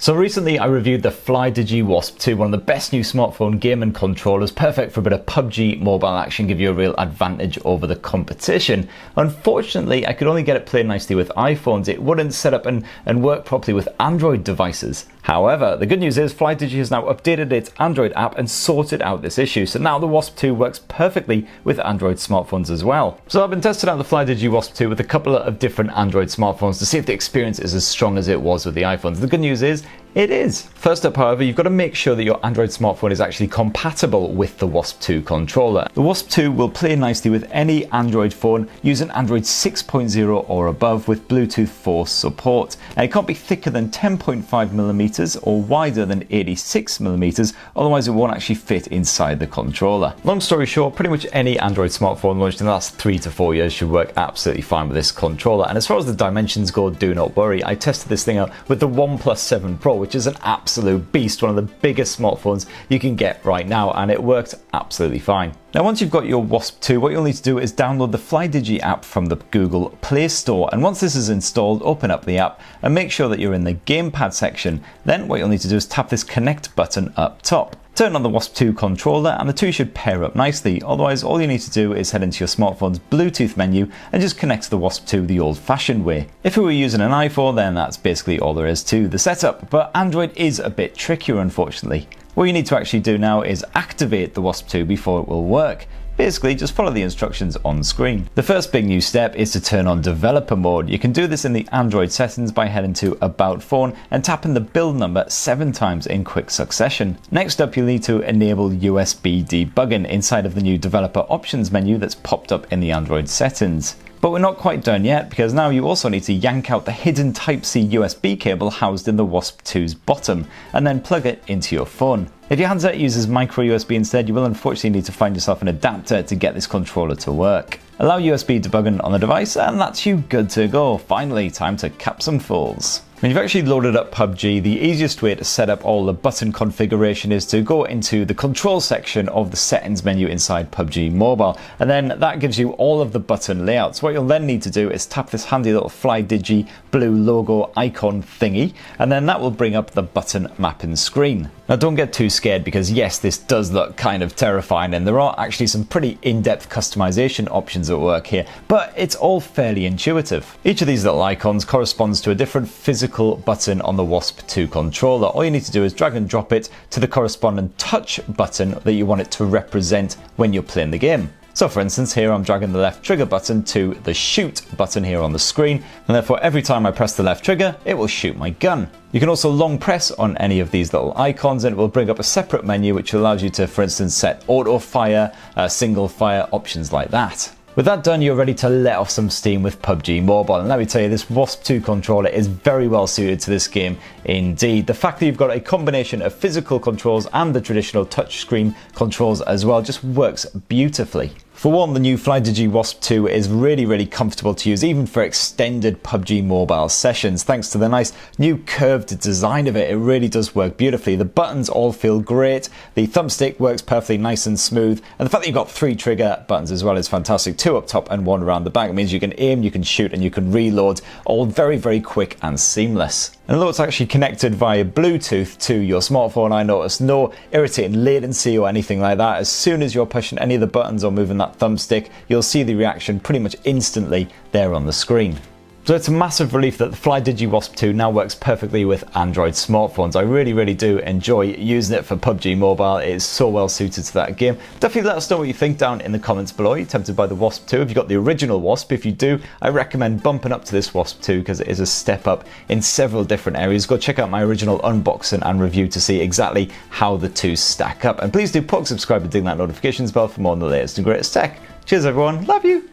So recently I reviewed the Flydigi Wasp 2, one of the best new smartphone gaming controllers, perfect for a bit of PubG Mobile action, give you a real advantage over the competition. Unfortunately, I could only get it playing nicely with iPhones. It wouldn't set up and work properly with Android devices. However, the good news is Flydigi has now updated its Android app and sorted out this issue, so now the Wasp 2 works perfectly with Android smartphones as well. So I've been testing out the Flydigi Wasp 2 with a couple of different Android smartphones to see if the experience is as strong as it was with the iPhones. The good news is, it is. First up, however, you've got to make sure that your Android smartphone is actually compatible with the Wasp 2 controller. The Wasp 2 will play nicely with any Android phone using Android 6.0 or above with Bluetooth 4 support. And it can't be thicker than 10.5mm or wider than 86mm, otherwise it won't actually fit inside the controller. Long story short, pretty much any Android smartphone launched in the last 3 to 4 years should work absolutely fine with this controller. And as far as the dimensions go, do not worry. I tested this thing out with the OnePlus 7 Pro, which is an absolute beast, one of the biggest smartphones you can get right now, and it worked absolutely fine. Now once you've got your Wasp 2, what you'll need to do is download the Flydigi app from the Google Play Store, and once this is installed, open up the app and make sure that you're in the gamepad section. Then what you'll need to do is tap this connect button up top. Turn on the Wasp 2 controller and the two should pair up nicely, otherwise all you need to do is head into your smartphone's Bluetooth menu and just connect to the Wasp 2 the old-fashioned way. If you were using an iPhone, then that's basically all there is to the setup, but Android is a bit trickier unfortunately. What you need to actually do now is activate the Wasp 2 before it will work. Basically, just follow the instructions on screen. The first big new step is to turn on developer mode. You can do this in the Android settings by heading to About Phone and tapping the build number 7 times in quick succession. Next up, you'll need to enable USB debugging inside of the new developer options menu that's popped up in the Android settings. But we're not quite done yet, because now you also need to yank out the hidden Type-C USB cable housed in the Wasp 2's bottom and then plug it into your phone. If your handset uses micro USB instead, you will unfortunately need to find yourself an adapter to get this controller to work. Allow USB debugging on the device and that's you good to go. Finally, time to cap some fools. When you've actually loaded up PUBG, the easiest way to set up all the button configuration is to go into the control section of the settings menu inside PUBG Mobile, and then that gives you all of the button layouts. What you'll then need to do is tap this handy little Flydigi blue logo icon thingy, and then that will bring up the button mapping screen. Now don't get too scared, because yes, this does look kind of terrifying and there are actually some pretty in-depth customization options at work here, but it's all fairly intuitive. Each of these little icons corresponds to a different physical button on the Wasp 2 controller. All you need to do is drag and drop it to the corresponding touch button that you want it to represent when you're playing the game. So for instance, here I'm dragging the left trigger button to the shoot button here on the screen, and therefore every time I press the left trigger, it will shoot my gun. You can also long press on any of these little icons and it will bring up a separate menu which allows you to, for instance, set auto fire, single fire, options like that. With that done, you're ready to let off some steam with PUBG Mobile, and let me tell you, this Wasp 2 controller is very well suited to this game indeed. The fact that you've got a combination of physical controls and the traditional touchscreen controls as well just works beautifully. For one, the new Flydigi Wasp 2 is really comfortable to use, even for extended PUBG Mobile sessions. Thanks to the nice new curved design of it, it really does work beautifully. The buttons all feel great, the thumbstick works perfectly nice and smooth, and the fact that you've got 3 trigger buttons as well is fantastic. 2 up top and 1 around the back. It means you can aim, you can shoot, and you can reload, all very quick and seamless. And although it's actually connected via Bluetooth to your smartphone, I noticed no irritating latency or anything like that. As soon as you're pushing any of the buttons or moving that thumbstick, you'll see the reaction pretty much instantly there on the screen. So it's a massive relief that the Flydigi Wasp 2 now works perfectly with Android smartphones. I really do enjoy using it for PUBG Mobile. It is so well suited to that game. Definitely let us know what you think down in the comments below. Are you tempted by the Wasp 2? Have you got the original Wasp? If you do, I recommend bumping up to this Wasp 2 because it is a step up in several different areas. Go check out my original unboxing and review to see exactly how the two stack up. And please do subscribe and ding that notifications bell for more on the latest and greatest tech. Cheers everyone, love you!